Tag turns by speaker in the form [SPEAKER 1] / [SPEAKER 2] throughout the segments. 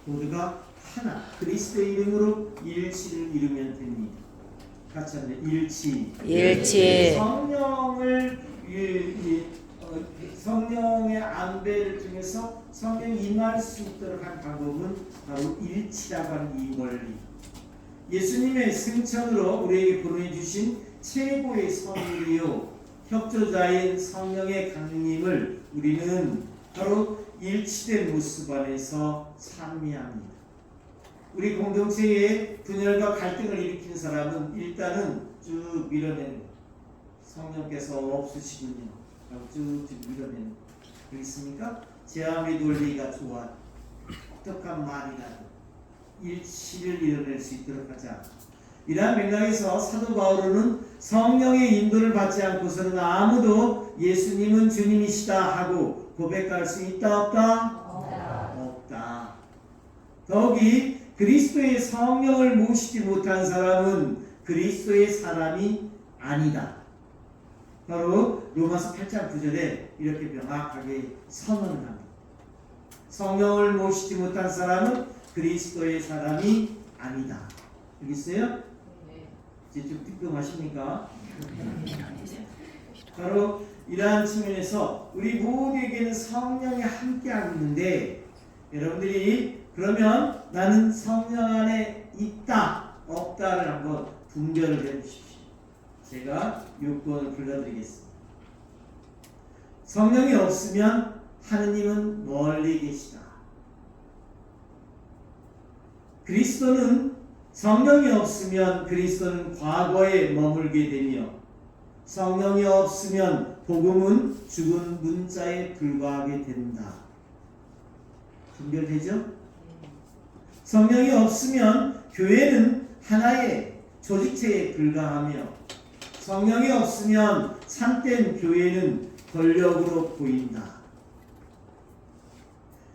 [SPEAKER 1] 모두가 하나, 그리스도의 이름으로 일치를 이루면 됩니다. 같이 한번 일치. 성령의 안배를 통해서 성령이 임할 수 있도록 한 방법은 바로 일치라고 하는 이 원리. 예수님의 승천으로 우리에게 보내주신 최고의 선물이요 협조자인 성령의 강림을 우리는 바로 일치된 모습 안에서 찬미합니다. 우리 공동체에 분열과 갈등을 일으키는 사람은 일단은 쭉 밀어내는 거예요. 성령께서 없으시군요. 쭉쭉 밀어내는 거예요. 그렇습니까? 제 아무리 논리가 좋아 어떡한 말이라도 일치를 이뤄낼 수 있도록 하자. 이러한 맥락에서 사도 바울은 성령의 인도를 받지 않고서는 아무도 예수님은 주님이시다 하고 고백할 수 있다 없다? 없다. 더욱이 그리스도의 성령을 모시지 못한 사람은 그리스도의 사람이 아니다. 바로 로마서 8장 9절에 이렇게 명확하게 선언을 합니다. 성령을 모시지 못한 사람은 그리스도의 사람이 아니다. 여기 있어요? 이제 좀 뜨끔하십니까? 바로 이러한 측면에서 우리 모두에게는 성령이 함께하고 있는데 여러분들이 그러면 나는 성령 안에 있다 없다를 한번 분별을 해주십시오. 제가 요건을 불러드리겠습니다. 성령이 없으면 하느님은 멀리 계시다. 그리스도는 성령이 없으면 그리스도는 과거에 머물게 되며 성령이 없으면 복음은 죽은 문자에 불과하게 된다. 분별되죠? 성령이 없으면 교회는 하나의 조직체에 불과하며 성령이 없으면 참된 교회는 권력으로 보인다.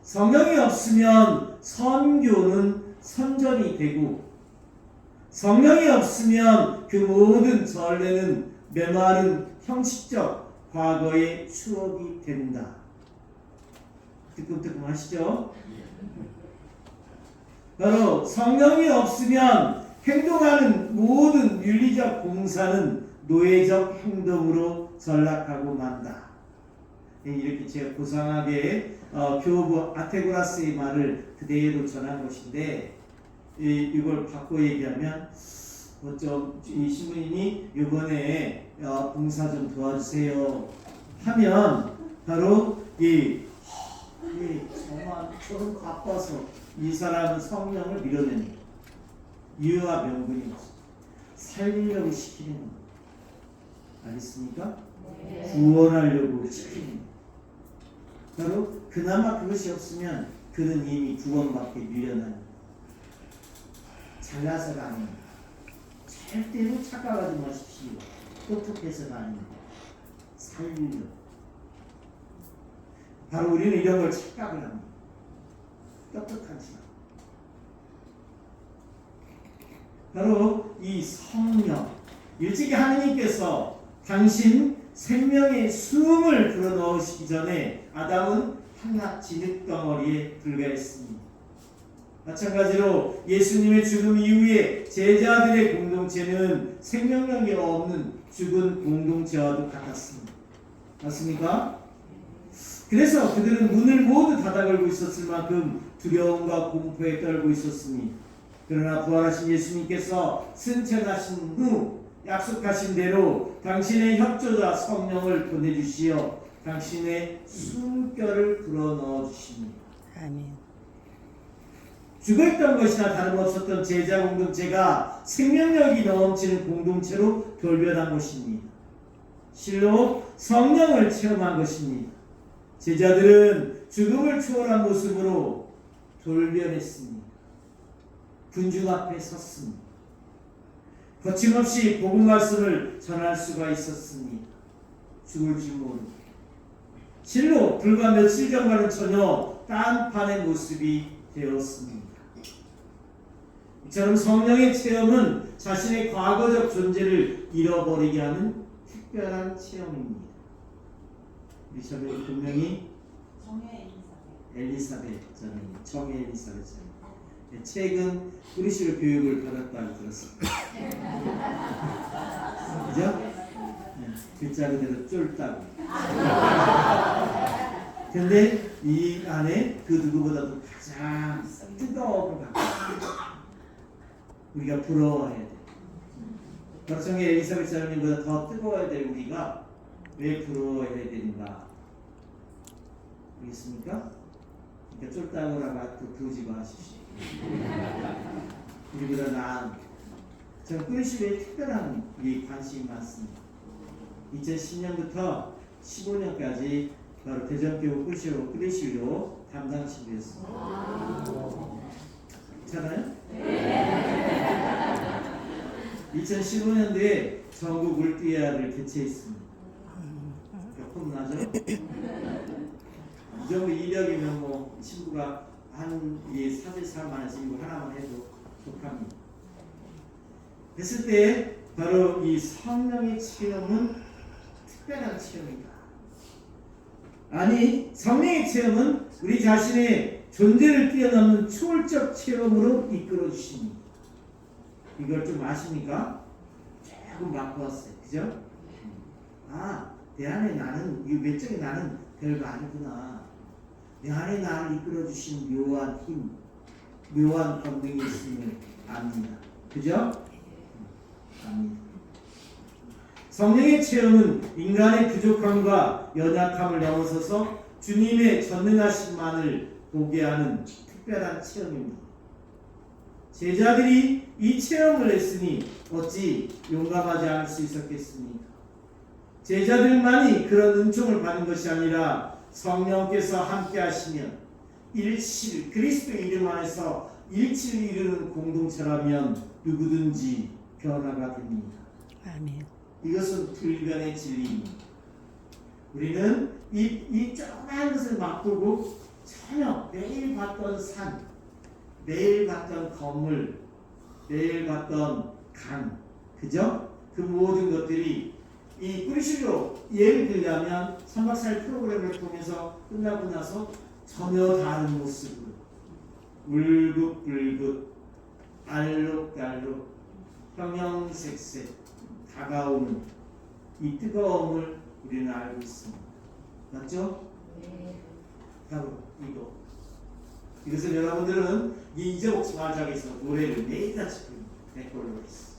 [SPEAKER 1] 성령이 없으면 선교는 선전이 되고 성령이 없으면 그 모든 전례는 메마른 형식적 과거의 추억이 된다. 뜨끔뜨끔 하시죠? 바로 성령이 없으면 행동하는 모든 윤리적 공사는 노예적 행동으로 전락하고 만다. 이렇게 제가 고상하게 교부 아테고라스의 말을 그대로 전한 것인데 이걸 바꿔 얘기하면 이 신부님이 이번에 봉사 좀 도와주세요 하면 바로 정말 저는 바빠서 이 사람은 성령을 밀어내는 이유와 명분이 없어. 살리려고 시키는 겁니다. 알겠습니까? 네. 구원하려고 시키는 거예요. 바로 그나마 그것이 없으면 그는 이미 구원받게 미련한 잘나서가 아닙니다. 절대로 착각하지 마십시오. 똑똑해서가 아닙니다. 살리려. 바로 우리는 이런 걸 착각을 합니다. 똑똑하지 않아. 바로 이 성령. 일찍이 하느님께서 당신 생명의 숨을 불어넣으시기 전에 아담은 한낱 진흙덩어리에 불과했습니다. 마찬가지로 예수님의 죽음 이후에 제자들의 공동체는 생명력이 없는 죽은 공동체와도 같았습니다. 맞습니까? 그래서 그들은 문을 모두 닫아걸고 있었을 만큼 두려움과 공포에 떨고 있었습니다. 그러나 부활하신 예수님께서 승천하신 후 약속하신 대로 당신의 협조자 성령을 보내주시어 당신의 숨결을 불어넣어 주십니다.
[SPEAKER 2] 아멘.
[SPEAKER 1] 죽어있던 것이나 다름없었던 제자 공동체가 생명력이 넘치는 공동체로 돌변한 것입니다. 실로 성령을 체험한 것입니다. 제자들은 죽음을 초월한 모습으로 돌변했습니다. 군중 앞에 섰습니다. 거침없이 복음 말씀을 전할 수가 있었습니다. 죽을지 모르고. 실로 불과 며칠 전과는 전혀 딴판의 모습이 되었습니다. 이처럼 성령의 체험은 자신의 과거적 존재를 잃어버리게 하는 특별한 체험입니다. 우리 자매는 분명히 엘리사벳 전님, 정 엘리사벳 전님. 최근 꾸리시로 교육을 받았다고 들었습니다. 그죠? 글자 그대로 쫄다고. 근데 이 안에 그 누구보다도 가장 뜨거움을 갖고 우리가 부러워해야 돼. 박정희 엘리사벳 자매님보다 더 뜨거워야 될 우리가 왜 부러워해야 되는가? 알겠습니까? 그러니까 쫄다고라고 앞으로 부르지 마십시오. 우리보다 나은 저는 꾸리시로에 특별한 관심이 많습니다. 2010년부터 15년까지 바로 대전교회 꾸리시로 담당 신부였습니다. 괜찮아요? 네. 2015년도에 전국 울띠아를 개최했습니다. 폼나죠? 이 정도 이력이면 뭐 신부가 한 4대4만원 신부 하나만 해도 좋답니다. 했을 때 바로 이 성령의 체험은 특별한 체험이다. 아니, 성령의 체험은 우리 자신의 존재를 뛰어넘는 초월적 체험으로 이끌어 주십니다. 이걸 좀 아십니까? 조금 바꿔왔어요. 그죠? 내 안에 나는, 이 외적인 나는 별거 아니구나. 내 안에 나를 이끌어 주신 묘한 힘, 묘한 권능이 있음을 압니다. 그죠? 압니다. 성령의 체험은 인간의 부족함과 연약함을 넘어서서 주님의 전능하심만을 보게 하는 특별한 체험입니다. 제자들이 이 체험을 했으니 어찌 용감하지 않을 수 있었겠습니까? 제자들만이 그런 은총을 받는 것이 아니라 성령께서 함께 하시면 일칠, 그리스도의 이름 안에서 일치를 이루는 공동체라면 누구든지 변화가 됩니다.
[SPEAKER 2] 아멘.
[SPEAKER 1] 이것은 불변의 진리입니다. 우리는 이 조그만 것을 맛보고 전혀 매일 봤던 산, 매일 봤던 건물, 매일 봤던 강, 그죠? 그 모든 것들이 이 꾸리시로 예를 들자면 3박 4일 프로그램을 통해서 끝나고 나서 전혀 다른 모습으로 울긋불긋, 알록달록, 형형색색 다가오는 이 뜨거움을 우리는 알고 있습니다. 맞죠? 네. 바로 이거. 이것을 여러분들은 잊어먹지 말자고 해서 노래를 매일같이 부릅니다. 백골로 했어.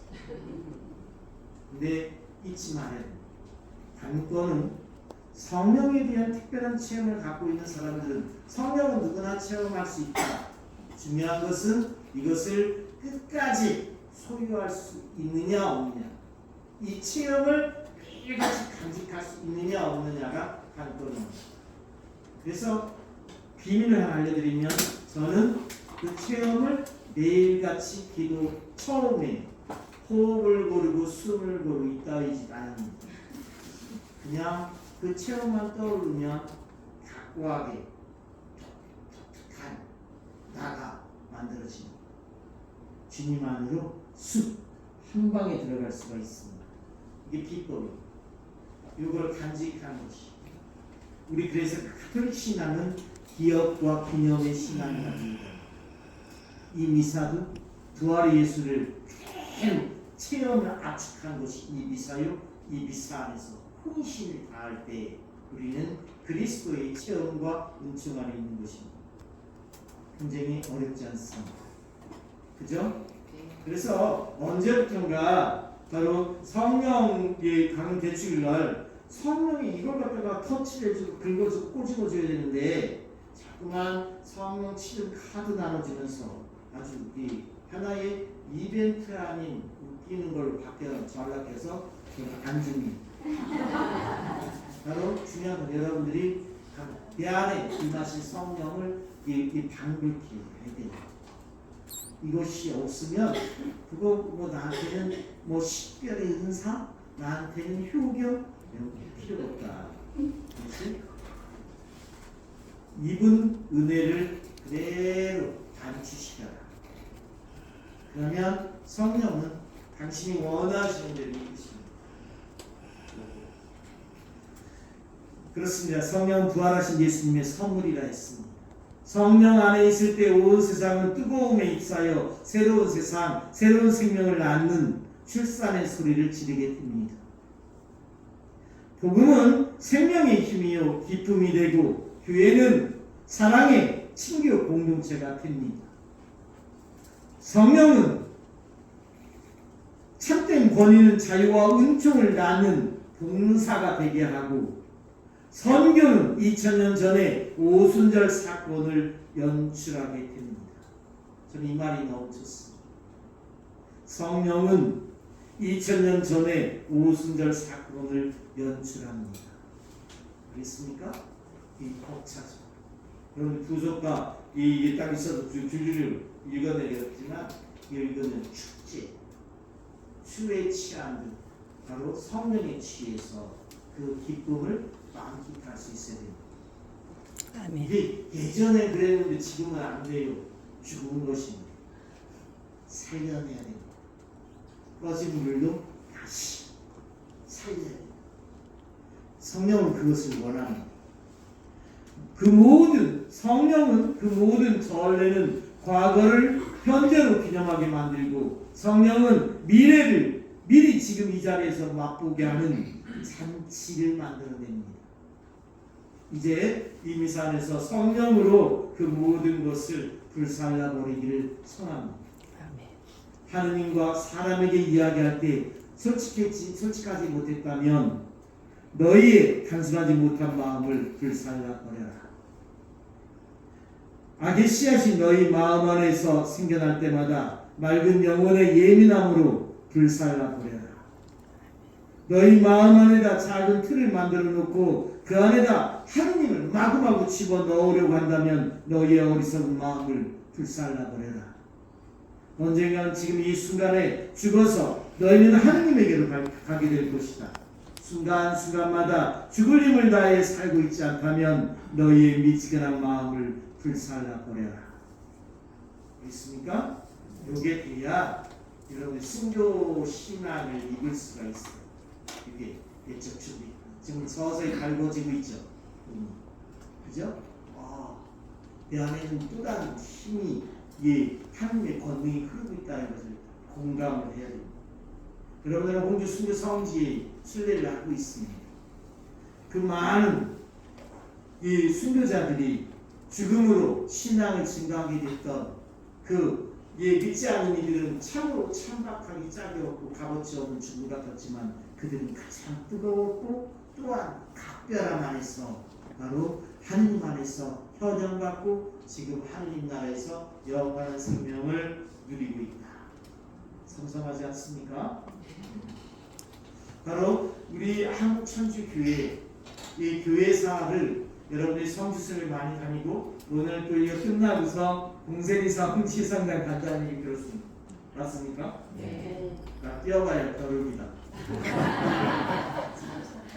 [SPEAKER 1] 근데 잊지 말아야 됩니다. 관건은 성령에 대한 특별한 체험을 갖고 있는 사람들은 성령은 누구나 체험할 수 있다. 중요한 것은 이것을 끝까지 소유할 수 있느냐 없느냐, 이 체험을 매일같이 간직할 수 있느냐 없느냐가 관건입니다. 그래서 비밀을 하나 알려드리면 저는 그 체험을 매일같이 기도 처음에 호흡을 고르고 숨을 고르고 이따위지 않습니다. 그냥 그 체험만 떠오르면 각고하게 독특한 나가 만들어집니다. 주님 안으로 쑥 한 방에 들어갈 수가 있습니다. 이게 비법이에요. 이걸 간직하는 것이. 우리 그래서 가톨릭 신앙은 기억과 기념의 신앙입니다. 이 미사도 부활의 예수를 그대로 체험을 압축한 것이 이 미사요. 이 미사 안에서 혼신을 다할 때 우리는 그리스도의 체험과 은총 안에 있는 것입니다. 굉장히 어렵지 않습니다. 그죠? 그래서 언제부턴가 바로 성령의 강은 대축일날 성령이 이걸 갖다가 터치를 해주고 긁어주고 꼬집어줘야 되는데 자꾸만 성령 치는 카드 나눠주면서 아주 이 하나의 이벤트 아닌 웃기는 걸로 바뀌어 전락해서 안 줍니다. 바로 중요한 건 여러분들이 내 안에 임하신 성령을 이 방불케 해야 돼요. 이것이 없으면 그거 뭐 나한테는 뭐 식별의 은사, 나한테는 효경 이런 게 필요 없다. 그렇지? 입은 은혜를 그대로 감추시켜라. 그러면 성령은 당신이 원하시는 대로 이끄십니다. 그렇습니다. 성령 부활하신 예수님의 선물이라 했습니다. 성령 안에 있을 때 온 세상은 뜨거움에 입사하여 새로운 세상, 새로운 생명을 낳는 출산의 소리를 지르게 됩니다. 복음은 생명의 힘이요 기쁨이 되고 교회는 사랑의 친교 공동체가 됩니다. 성령은 참된 권위는 자유와 은총을 낳는 봉사가 되게 하고 선교는 2000년 전에 오순절 사건을 연출하게 됩니다. 저는 이 말이 너무 좋습니다. 성령은 2000년 전에 오순절 사건을 연출합니다. 알겠습니까? 이 벅차죠. 여러분 부속과 이게 딱 있어서 줄줄줄 읽어내렸지만 이거는 축제, 추에 취한 듯 바로 성령에 취해서 그 기쁨을 만끽할 수 있어야 됩니다.
[SPEAKER 2] 아멘.
[SPEAKER 1] 이게 예전에 그랬는데 지금은 안 돼요. 죽은 것입니다. 살려내야 됩니다. 꺼진 물도 다시 살려야 됩니다. 성령은 그것을 원합니다. 성령은 그 모든 전례는 과거를 현재로 기념하게 만들고 성령은 미래를 미리 지금 이 자리에서 맛보게 하는 잔치를 만들어냅니다. 이제 이 미사 안에서 성령으로 그 모든 것을 불살라버리기를 청합니다.
[SPEAKER 2] 아멘.
[SPEAKER 1] 하느님과 사람에게 이야기할 때 솔직하지 못했다면 너희의 단순하지 못한 마음을 불살라버려라. 악의 씨앗이 너희 마음 안에서 생겨날 때마다 맑은 영혼의 예민함으로 불살라버려라. 너희 마음 안에다 작은 틀을 만들어 놓고 그 안에다 하느님을 마구마구 집어넣으려고 한다면 너희의 어리석은 마음을 불살라버려라. 언젠간 지금 이 순간에 죽어서 너희는 하느님에게로 가게 될 것이다. 순간순간마다 죽을 힘을 다해 살고 있지 않다면 너희의 미지근한 마음을 불살라버려라. 있습니까? 요게 돼야 여러분의 순교 신앙을 입을 수가 있어요. 이게 예적 준비. 지금 서서히 갈궈지고 있죠. 그죠? 내 안에는 또 다른 힘이 하나님의 권능이 흐르고 있다는 것을 공감을 해야 됩니다. 여러분들은 홍주 순교 성지에 순례를 하고 있습니다. 그 많은 이 순교자들이 죽음으로 신앙을 증거하게 됐던 믿지 않는 이들은 참으로 참박하기 짝이 없고 값어치 없는 죽음 같았지만 그들은 가장 뜨거웠고 또한 각별함 안에서 바로 하느님 안에서 현현받고 지금 하느님 나라에서 영원한 생명을 누리고 있다. 성성하지 않습니까? 바로 우리 한국천주교회 이 교회사를 여러분들이 성지순을 많이 다니고 오늘 또 이거 끝나고서 공세리사 홍시성당 간다는 얘기 들었습니다. 맞습니까?
[SPEAKER 2] 네.
[SPEAKER 1] 뛰어봐야 떠오릅니다.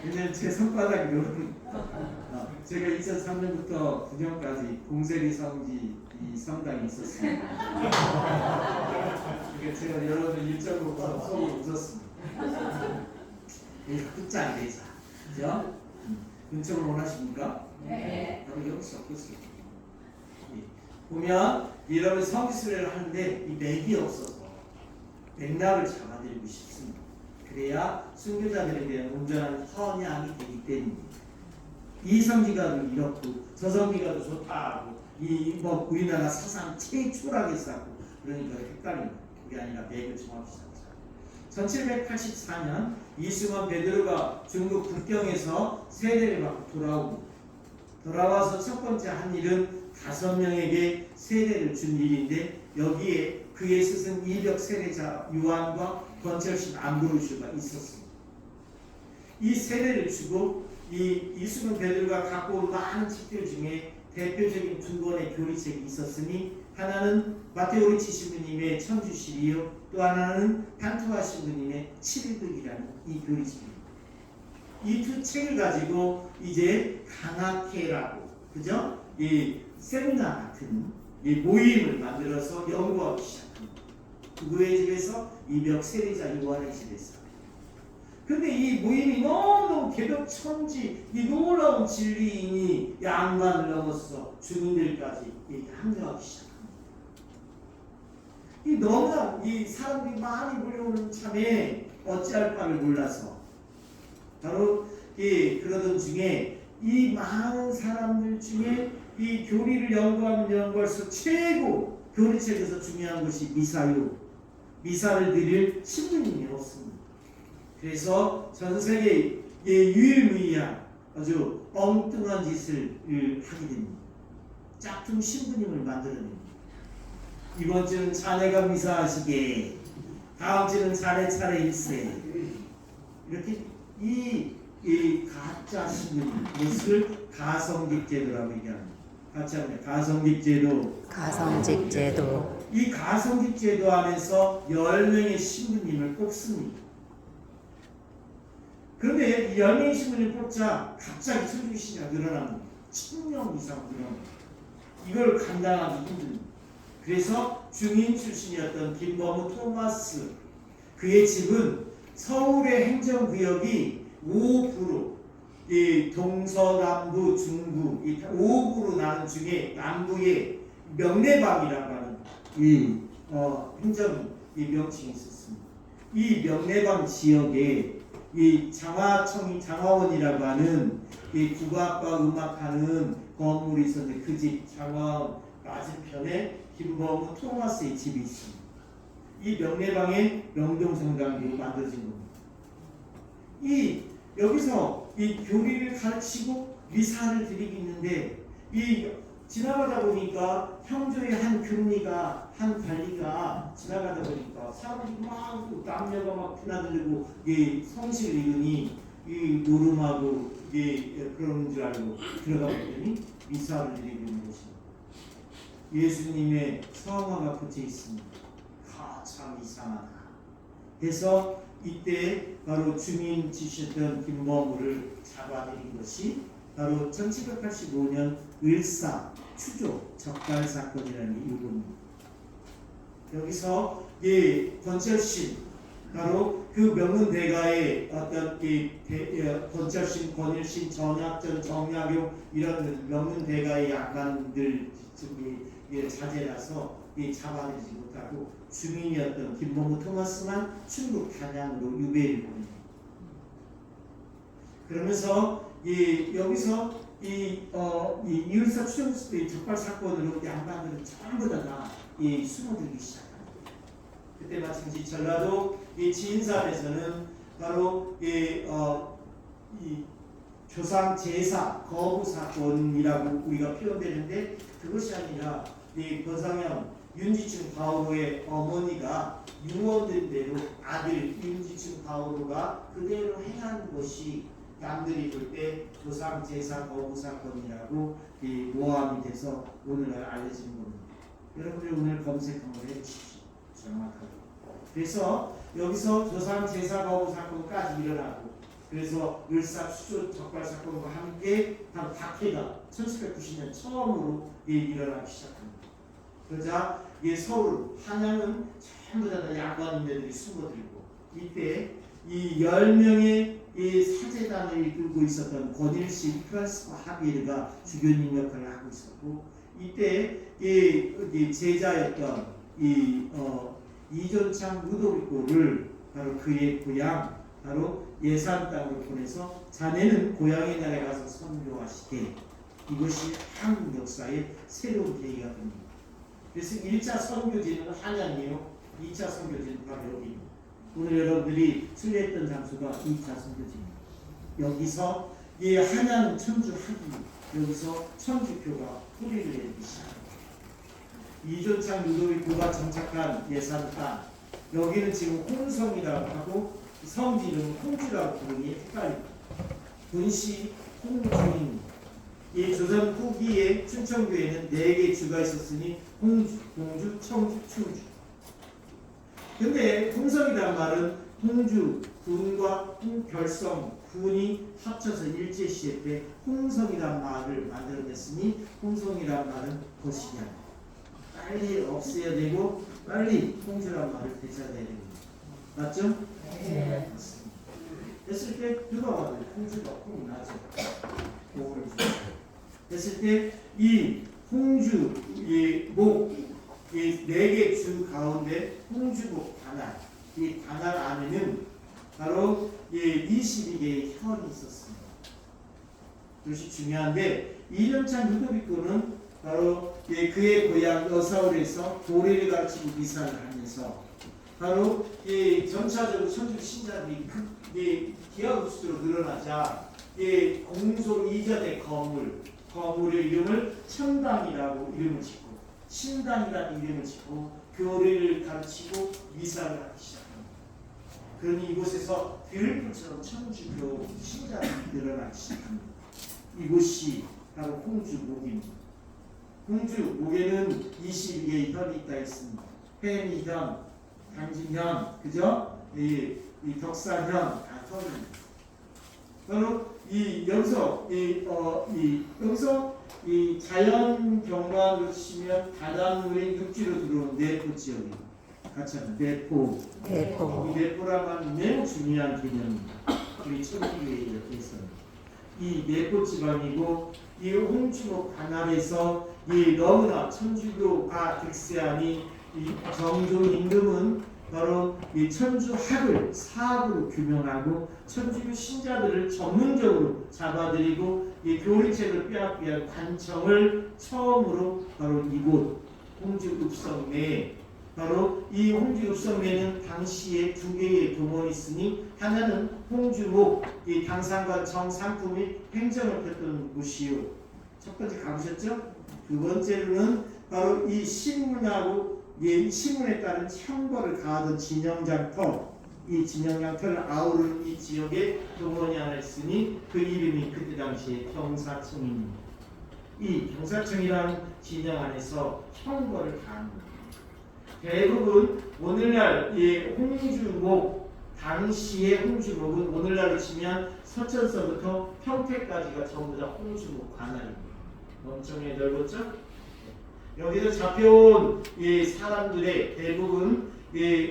[SPEAKER 1] 왜냐면 제 손바닥이 여러분 제가 2003년부터 9년까지 공세리 성지 이 성당에 있었습니다. 그러니까 제가 여러분들 일정으로 속으로 웃었습니다. 끝장 내자. 그죠? 은총을 원하십니까?
[SPEAKER 2] 네.
[SPEAKER 1] 여러분 여기 없겠어요. 보면 여러분 성지순례를 하는데 이 맥이 없어서 맥락을 잡아드리고 싶습니다. 그래야 순교자들에 대한 온전한 헌양이 되기 때문입니다. 이 성지가도 이렇고 저 성지가도 좋다고 우리나라 사상 최초라게 쌓고 그러니까 헷갈립니다. 그게 아니라 맥을 정확히 잡자. 1784년 이승원 베드로가 중국 북경에서 세례를 받고 돌아와서 첫 번째 한 일은 5명에게 세례를 준 일인데 여기에 그의 스승 이벽 세례자 요한과 권철신 암브로시오가 있었습니다. 이 세례를 주고 이승원 베드로가 갖고 온 많은 책들 중에 대표적인 2권의 교리책이 있었으니 하나는 마테오리 신부님의 천주실이요 또 하나는 단투아 신부님의 7일극이라는 이 교리책입니다. 이 두 책을 가지고 이제 강학회라고 그죠? 이 세미나 같은 이 모임을 만들어서 연구하기 시작합니다. 누구의 집에서 이벽 세례자 요한의 집에서 근데 이 모임이 너무너무 개벽천지 이 놀라운 진리인이 양반을 넘어서 주민들까지 합류하기 시작합니다. 이 너무나 이 사람들이 많이 몰려오는 참에 어찌할 바를 몰라서 바로 그러던 중에 이 많은 사람들 중에 이 교리를 연구하면 연구할수록 최고 교리책에서 중요한 것이 미사요. 미사를 드릴 신부님이 없습니다. 그래서 전 세계 유일무이한 아주 엉뚱한 짓을 하게 됩니다. 짝퉁 신부님을 만들어냅니다. 이번 주는 자네가 미사하시게, 다음 주는 자네 차례일세. 이렇게 이 가짜 신부님, 이것을 가성직제도라고 얘기합니다. 같이 합니다. 가성직제도.
[SPEAKER 2] 가성직제도.
[SPEAKER 1] 이 가성직제도 안에서 10명의 신부님을 뽑습니다. 그런데 이 10명의 신부님을 뽑자 갑자기 천주교 신자가 늘어납니다. 1000명 이상 늘어납니다. 이걸 감당하기 힘듭니다. 그래서 중인 출신이었던 김범우 토마스, 그의 집은 서울의 행정구역이 5구로 이 동서남부 중부 이 5구로 나눈 중에 남부에 명례방이라고 하는 이 행정 이 명칭이 있었습니다. 이 명례방 지역에 이 장화원이라고 하는 이 국악과 음악하는 건물이 있었는데 그 집 장화원 맞은편에 김범우 토마스의 집이 있습니다. 이 명례방에 명동성당이 만들어진 겁니다. 여기서 이 교리를 가르치고 미사를 드리고 있는데 이 지나가다 보니까 형조의 한 금리가 한 관리가 지나가다 보니까 사람들이 막 남녀가 막 드나들고 성실을 읽으니 이 노름하고 그런 줄 알고 들어가 보더니 미사를 드리고 있는 것입니다. 예수님의 성화가 붙여 있습니다. 참 이상하다. 그래서 이때 바로 주민지셨던 김범우를 잡아들인 것이 바로 1785년 을사 추조 적발 사건이라는 이유입니다. 여기서 권철신 바로 그 명문대가의 어떤 권철신, 권일신, 전학전, 정약용 이런 명문대가의 양반들 자제라서 잡아내지 못하고 주민이었던 김범우 토마스만 충북 단양으로 유배를 보냅니다. 그러면서 여기서 이을사 추정 적발 사건으로 양반들은 전부 다 숨어들기 시작합니다. 그때 마찬가지 전라도 지인산에서는 바로 조상 제사 거부 사건이라고 우리가 표현되는데 그것이 아니라 권상현 윤지충 바오로의 어머니가 유언된 대로 아들 윤지충 바오로가 그대로 행한 것이 남들이 볼 때 조상 제사 거부 사건이라고 모함이 돼서 오늘날 알려진 겁니다. 여러분들 오늘 검색 한번 해주십시오. 정확하게. 그래서 여기서 조상 제사 거부 사건까지 일어나고 그래서 을사 추조 적발 사건과 함께 바로 박해가 1790년 처음으로 일어나기 시작합니다. 그러자 서울, 한양은 전부 다 양반인들이 숨어들고 이때 이 10명의 사제단을 이끌고 있었던 권일신, 프란스와 하비에르가 주교님 역할을 하고 있었고 이때 제자였던 이존창 루도비코를 바로 그의 고향 바로 예산 땅으로 보내서 자네는 고향의 나라에 가서 선교하시되 이것이 한국 역사의 새로운 계기가 됩니다. 그래서 1차 선교지는 한양이에요. 2차 선교지는 바로 여기입니다. 오늘 여러분들이 순례했던 장소가 2차 선교지입니다. 여기서 한양 천주 하기 여기서 천주교가 뿌리를 내리기 시작합니다. 이존창 루도비코가 정착한 예산 땅 여기는 지금 홍성이라고 하고 성지는 홍주라고 부르니 헷갈립니다. 본시 홍주입니다. 이 조선 후기에 춘천교에는 4개의 주가 있었으니 홍주, 공주, 청주, 충주. 근데 홍성이란 말은 홍주, 군과 결성, 군이 합쳐서 일제시대 때 홍성이란 말을 만들어냈으니 홍성이란 말은 거시기한 빨리 없애야 되고 빨리 홍주란 말을 되찾아야 됩니다. 맞죠?
[SPEAKER 2] 네.
[SPEAKER 1] 맞습니다. 됐을 때 누가 봐도 홍주가 홍이 나죠. 목을 됐을 때 이 홍주 이 네 개 주 가운데 홍주목 관할 이 관할 안에는 바로 22개의 혈이 있었습니다. 이것이 중요한데 이련찬 루도비코는 바로 그의 고향 어사울에서 도래를 가르치고 미사를 하면서 바로 전차적으로 천주교 신자들이 기하급수로 늘어나자 공소 이전의 거물의 이름을 천당이라고 이름을 짓고 신당이라는 이름을 짓고 교리를 가르치고 미사를 하기 시작합니다. 그러니 이곳에서 들불처럼 천주교 신자들이 늘어나기 시작합니다. 이곳이 바로 홍주목입니다. 홍주목에는 22개의 혈이 있다 했습니다. 해미현, 당진현, 그죠? 이 덕산현 다 혈입니다. 바로 여기서 이 자연 경관으로 치면 바닷물에 육지로 들어오는 내포 지역이 같이 하면 내포. 이 내포란 말은 매우 중요한 개념입니다. 우리 천주교에서는 이 내포 지방이고 이 홍주목 관할에서 이 너무나 천주교가 득세하니 이 정조 임금은 바로 이 천주학을 사학으로 규명하고 천주교 신자들을 전문적으로 잡아들이고 이 교리책을 빼앗기한 관청을 처음으로 바로 이곳 홍주읍성 내에 바로 이 홍주읍성내는 당시에 두 개의 동원이 있으니 하나는 홍주목 이 당상관 정상품이 행정을 폈던 곳이요. 첫 번째 가보셨죠? 두 번째로는 바로 이 신문하고 신문에 따른 형벌을 가하던 진영장터 이 진영장터를 아우르는 이 지역에 동원이 하나 있으니 그 이름이 그때 당시에 경사청입니다. 이 경사청이라는 진영 안에서 형벌을 가합니다. 대부분 오늘날 홍주목 당시의 홍주목은 오늘날로 치면 서천서부터 평택까지가 전부 다 홍주목 관할입니다. 엄청나게 넓었죠? 여기서 잡혀온 이 사람들의 대부분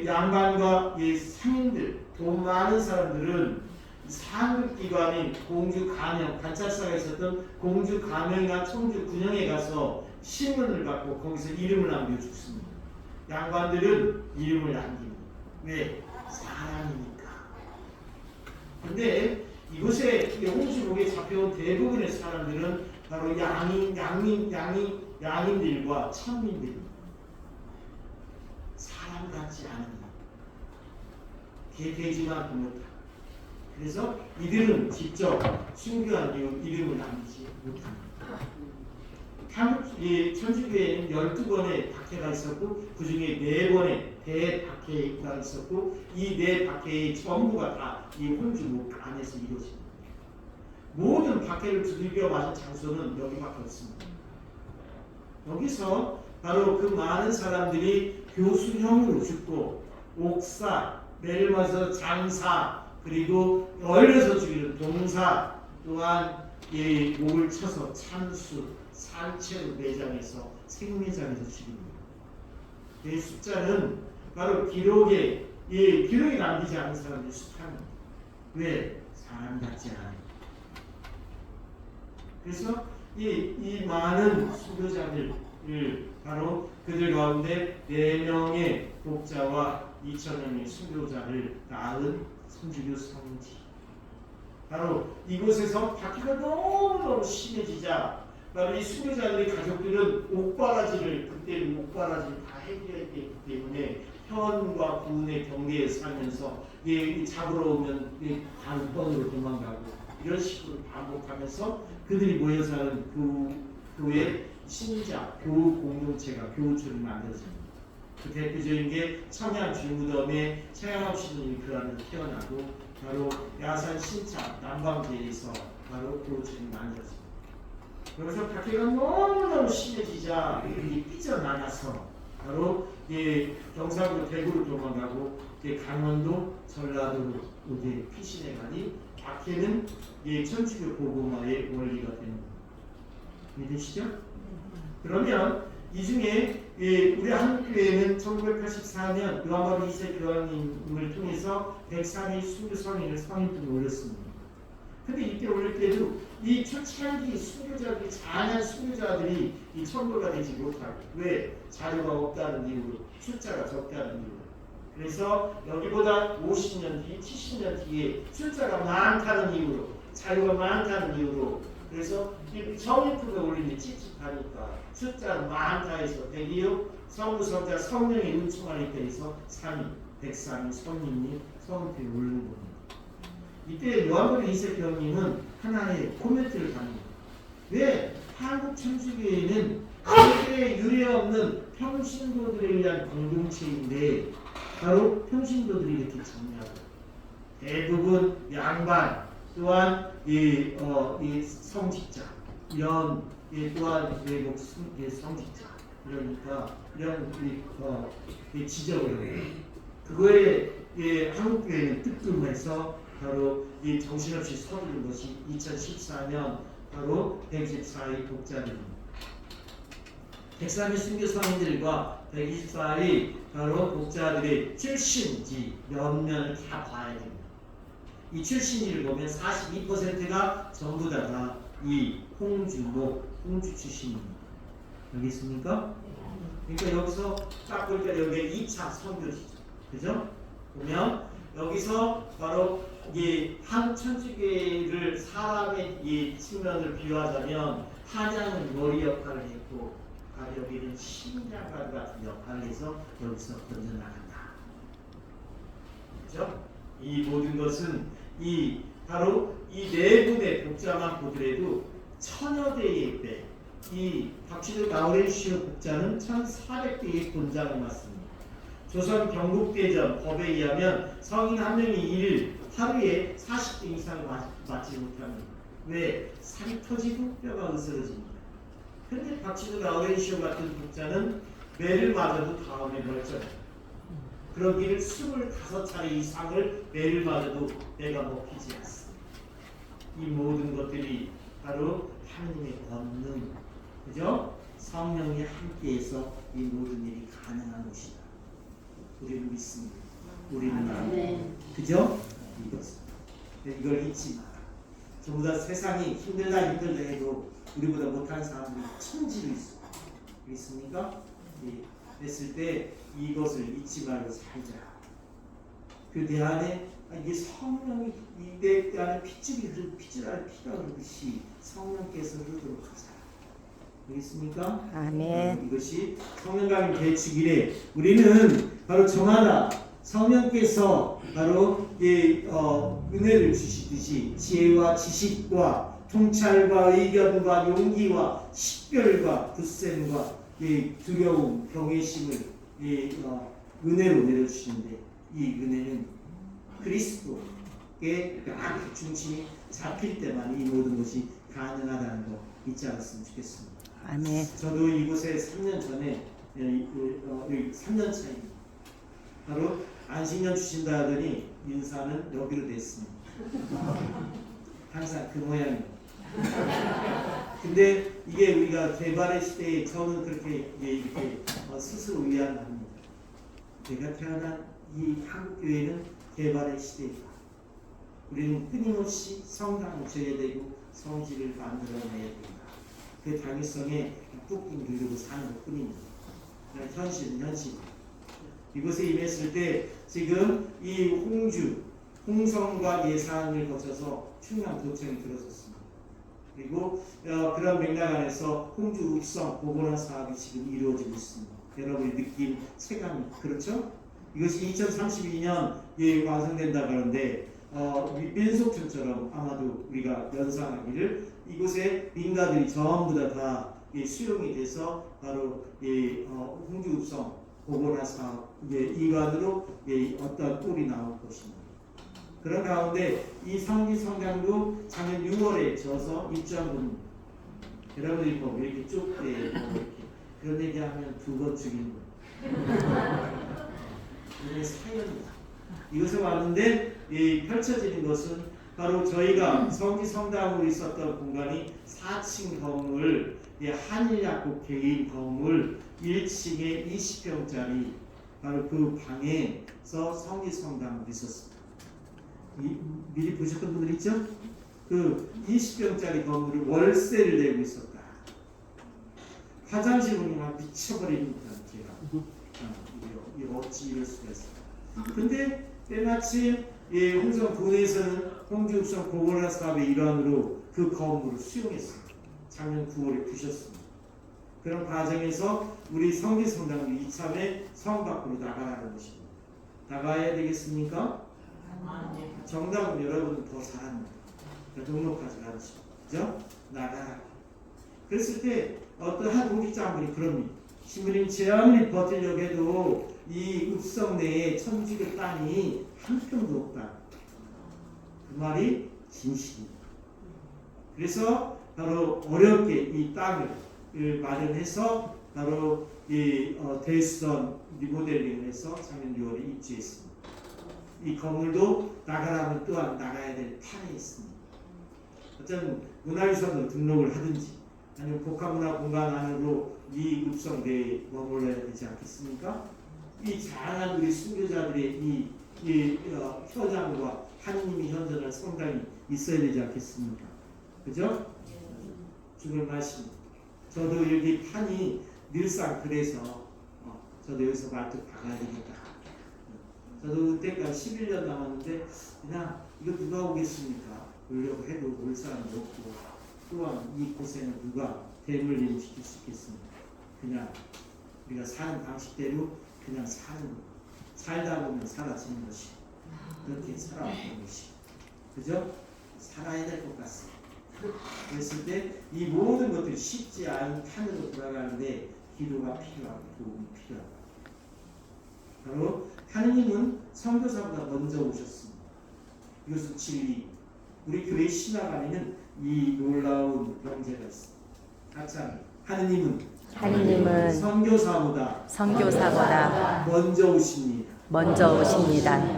[SPEAKER 1] 양반과 상인들, 돈 많은 사람들은 상급기관인 공주가명, 관찰사가 있었던 공주가명이나 청주군영에 가서 신문을 받고 거기서 이름을 남겨 죽습니다. 양반들은 이름을 남깁니다. 왜? 사람이니까. 근데 이곳에 홍주목에 잡혀온 대부분의 사람들은 바로 양인들과 천민들입니다. 사람 같지 않습니다. 개돼지만큼 못하고. 그래서 이들은 직접 순교한 이후 이름을 남기지 못합니다. 천주교에는 12번의 박해가 있었고 그 중에 4번의 대박해가 있었고 이 4박해의 전부가 다 이 홍주목 안에서 이루어집니다. 모든 박해를 두들겨 맞은 장소는 여기밖에 없습니다. 여기서 바로 그 많은 사람들이 교수형으로 죽고 옥사, 매를 맞아서 장사, 그리고 얼려서 죽이는 동사, 또한 목을 쳐서 찬수, 산채로 매장해서 생매장해서 죽입니다. 이 숫자는 바로 기록에 남기지 않은 사람들의 숫자입니다. 왜? 사람 같지 않아요. 그래서 이 많은 수교자들 바로 그들 가운데 4명의 독자와 2,000명의 수교자를 낳은 천주교 성지. 바로 이곳에서 박해가 너무너무 심해지자 바로 이 수교자들의 가족들은 옥바라지를 그때는 옥바라지를 다 해결했기 때문에 현과 군의 경계에 살면서 잡으러 오면 다른 번으로 도망가고 이런 식으로 반복하면서 그들이 모여서 하는 교회 신자 교우 공동체가 교우촌이 만들어집니다. 그 대표적인 게 청양 주무덤의 최양암 신님이 그 안에서 태어나고 바로 야산 신창 남방제에서 바로 교우촌이 만들어집니다. 여기서 박해가 너무너무 심해지자 이 삐져나가서 바로 경상도 대구로 도망가고 강원도 전라도로 피신해 가니 박해는 천주교 복음화의 원리가 되는 겁니다. 믿으시죠? 그러면 이 중에 우리 한국교회는 1984년 요한바울 2세 교황님을 통해서 103일 순교 성인을 성인분을 올렸습니다. 근데 이때 올릴 때도 이 초창기 순교자들이 잔한 순교자들이 이 천도가 되지 못하고 왜? 자료가 없다는 이유로 숫자가 적다는 이유로 그래서 여기보다 50년 뒤, 70년 뒤에 숫자가 많다는 이유로 자료가 많다는 이유로 그래서 성인품에 올리는 찝찝하니까 숫자가 많다 해서 대기요 성부성자 성령의 은총하니까 해서 3인 103인 성인이 성인품에 올리는 겁니다. 이때 요한바울 2세 교황님은 하나의 코멘트를 합니다. 왜 한국 천주교회는 절대 유례없는 평신도들에 의한 공동체인데 바로 평신도들이 이렇게 참여하고 대부분 양반 또한 이 성직자 이런 또한 외국 성직자 이러니까 이런 지적을 해요. 그거에 한국 교회는 뜨끔해서 바로 이 정신없이 서두른 것이 2014년 바로 124위 독자들입니다. 103위 순교 성인들과 124위 바로 독자들의 출신지 몇 면을 다 봐야 됩니다. 이 출신지를 보면 42%가 전부 다 이 홍주 출신입니다. 여기 있습니까? 그러니까 여기서 딱 보니까 여기 2차 선교지죠. 그죠? 보면 여기서 바로 이 한국 천주교회를 사람의 이 측면을 비유하자면 한양은 머리 역할을 했고 여기는 심장관 같은 역할을 해서 여기서 건져나간다. 그렇죠? 이 모든 것은 바로 이 네 분의 복자만 보더라도 천여 대의 배, 이 박시도 라우렌시오 복자는 1400대의 권장을 맡습니다. 조선 경국대전 법에 의하면 성인 한 명이 하루에 40대 이상을 맞지 못합니다. 왜? 살이 터지고 뼈가 으스러집니다. 그런데 박시도 라우렌시오 같은 복자는 매를 맞아도 다음에 멀쩡해요. 그러기를 25차례 이상을 매를 맞아도 내가 먹히지 않습니다. 이 모든 것들이 바로 하나님의 권능, 그죠? 성령이 함께해서 이 모든 일이 가능한 것이다. 우리는 믿습니다. 우리는 그죠? 이걸 잊지 마라. 전부 다 세상이 힘들다 해도 우리보다 못하는 사람들이 천지로 있어. 있습니까? 했을 때 이것을 잊지 말고 살자. 그 내 안에 이게 성령이 내 안에 핏줄이 흐르고 핏줄 안에 피가 흐르듯이 성령께서 흐르도록 하자. 있습니까?
[SPEAKER 2] 아멘.
[SPEAKER 1] 이것이 성령감인 개축일에 우리는 바로 정하다. 성령께서 바로 은혜를 주시듯이 지혜와 지식과 통찰과 의견과 용기와 식별과 굳셈과 두려움, 경외심을 은혜로 내려주시는데 이 은혜는 그리스도의 중심이 잡힐 때만 이 모든 것이 가능하다는 거 잊지 않았으면 좋겠습니다.
[SPEAKER 2] 아멘.
[SPEAKER 1] 저도 이곳에 3년 전에 3년 차입니다. 바로 안식년 주신다 하더니 인사는 여기로 됐습니다. 항상 그 모양입니다. 근데 이게 우리가 개발의 시대에 저는 그렇게 이렇게 스스로 위안합니다. 내가 태어난 이 한국 교회는 개발의 시대이다. 우리는 끊임없이 성당을 줘야 되고 성지를 만들어내야 된다. 그 당위성에 뚝뚝 누르고 사는 것 뿐입니다. 현실은 현실. 이곳에 임했을 때 지금 이 홍성과 예산을 거쳐서 충남 도청이 들어섰습니다. 그리고 그런 맥락 안에서 홍주 읍성 보건화 사업이 지금 이루어지고 있습니다. 여러분이 느낀 체감이 그렇죠? 이것이 2032년 완성된다고 하는데 민속촌처럼 아마도 우리가 연상하기를 이곳에 민가들이 전부 다 수용이 돼서 바로 홍주 읍성 보건화 사업 이관으로 어떤 꼴이 나올 것입니다. 그런 가운데 이 성지 성당도 작년 6월에 져서 입주한 겁니다. 여러분들이 뭐 이렇게 쭉 이렇게 그런 얘기하면 2번 죽이는 거예요. 이게 사연이다. 이것에 왔는데 펼쳐지는 것은 바로 저희가 성지 성당으로 있었던 공간이 4층 건물 이 한일약국 개인 건물 1층에 20평짜리 바로 그 방에서 성리성당을 있었습니다. 미리 보셨던 분들 있죠? 그 20평짜리 건물을 월세를 내고 있었다. 화장실 보니까 미쳐버립니다. 제가 이 어찌 이럴 수가 있을까. 근데 때마침 홍성 군에서는 홍주읍성 고건화 사업의 일환으로 그 건물을 수용했습니다. 작년 9월에 부셨습니다. 그런 과정에서 우리 성리성당을 이참에 성 밖으로 나가라는 것입니다. 나가야 되겠습니까? 정답은 여러분 더 잘합니다. 등록하지 않으시고, 그죠? 나가라. 그랬을 때 어떠한 우리 장군이 그럽니다. 신부님 제 아무리 버틸려고 해도 이 읍성 내에 천주교 땅이 한 평도 없다. 그 말이 진실입니다. 그래서 바로 어렵게 이 땅을 마련해서 바로 이 대수전 리모델링을 해서 작년 6월에 입주했습니다. 이 건물도 나가라면 또한 나가야 될 판에 있습니다. 어떤 문화유산으로 등록을 하든지 아니면 복합문화공간 안으로 이 읍성 내에 머물러야 되지 않겠습니까? 이 다양한 우리 순교자들의 이 현장과 하느님이 현존할 성당이 있어야 되지 않겠습니까? 그죠? 죽을 말씀. 저도 여기 판이 늘상 그래서 저도 여기서 말뚝 박아야 되겠다. 저도 그때까지 11년 남았는데 그냥 이거 누가 오겠습니까? 오려고 해도 올 사람도 없고 또한 이 고생을 누가 대물림 시킬 수 있겠습니까? 그냥 우리가 사는 방식대로 그냥 사는 거. 살다 보면 사라지는 것이 그렇게 살아왔던 것이 그죠? 살아야 될 것 같습니다. 그랬을 때 이 모든 것들이 쉽지 않은 판으로 돌아가는데 기도가 필요하고 도움이 필요하고 바로 하느님은 선교사보다 먼저 오셨습니다. 이것은 진리. 우리 교회 신학 안에는 이 놀라운 명제가 있습니다. 같이 하느님은 선교사보다 먼저 오십니다.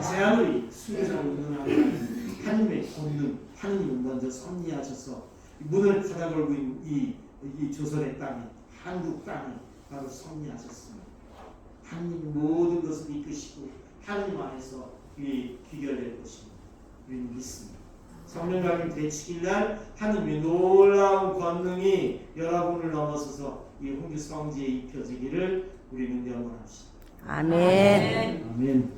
[SPEAKER 1] 제 아무리 순교자로 운운하는 하느님의 권능, 하느님은 먼저 섭리하셔서 문을 닫아 걸고 있는 이 조선의 땅에 한국 땅에 바로 섭리하셨습니다. 하느님이 모든 것을 이끄시고 하느님 안에서 귀결될 것입니다. 우리는 믿습니다. 성령 강림 되시길 날 하느님의 놀라운 권능이 여러분을 넘어서서 이 홍주 성지에 입혀지기를 우리는 영원합시다.
[SPEAKER 2] 아멘.
[SPEAKER 1] 아멘.